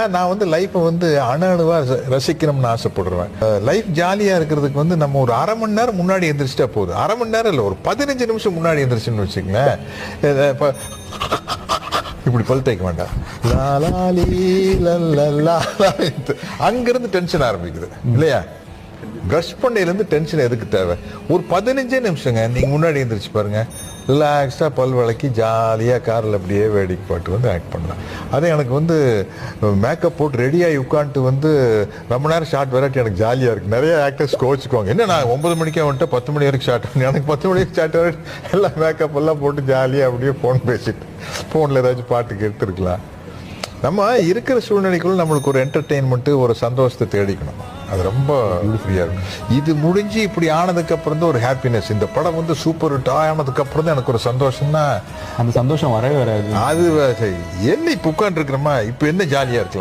நான் வந்து லைஃப்பை வந்து அணுவா ரசிக்கணும்னு ஆசைப்படுறேன். லைஃப் ஜாலியா இருக்கிறதுக்கு வந்து நம்ம ஒரு அரை மணி நேரம் முன்னாடி எந்திரிச்சிட்டா போதும். அரை மணி நேரம் இல்லை, ஒரு 15 நிமிஷம் முன்னாடி எந்திரிச்சுன்னு வச்சுங்களேன். இப்படி பல் தேய்க்க வேண்டாம், அங்கிருந்து டென்ஷன் ஆரம்பிக்குது இல்லையா? பிரஷ் பண்ணையிலேருந்து டென்ஷன் எதுக்கு தேவை? ஒரு 15 நிமிஷங்க நீங்கள் முன்னாடி எழுந்திரிச்சு பாருங்க, ரிலாக்ஸாக பல் விளக்கி ஜாலியாக காரில் அப்படியே வேடிக்கை பாட்டு வந்து ஆக்ட் பண்ணலாம். அதே எனக்கு வந்து மேக்கப் போட்டு ரெடியாகி உட்காந்துட்டு வந்து ரொம்ப நேரம் ஷார்ட் வெரைட்டி எனக்கு ஜாலியாக இருக்குது. நிறைய ஆக்டர்ஸ் கோச்சுக்குவாங்க, என்ன நான் 9 மணிக்கே வந்துட்டு 10 மணி வரைக்கும் ஷார்ட் பண்ணி, எனக்கு 10 மணிக்கு ஷார்ட் வரைக்கும் எல்லாம் மேக்கப் எல்லாம் போட்டு ஜாலியாக அப்படியே ஃபோன் பேசிட்டு ஃபோனில் ஏதாச்சும் பாட்டு கேட்டுருக்கலாம். நம்ம இருக்கிற சூழ்நிலைக்குள்ள நம்மளுக்கு ஒரு என்டர்டெயின்மெண்ட்டு, ஒரு சந்தோஷத்தை தேடிக்கணும். அது ரொம்ப ஃப்ரீயாக இருக்கும். இது முடிஞ்சு இப்படி ஆனதுக்கு அப்புறம் தான் ஒரு ஹாப்பினஸ். இந்த படம் வந்து சூப்பர் ஹிட் ஆனதுக்கு அப்புறம் தான் எனக்கு ஒரு சந்தோஷம்னா, அந்த சந்தோஷம் வரவே வராது. அது என்ன இப்போ உட்காந்துருக்கிறோமா, இப்போ என்ன ஜாலியாக இருக்கலாம்.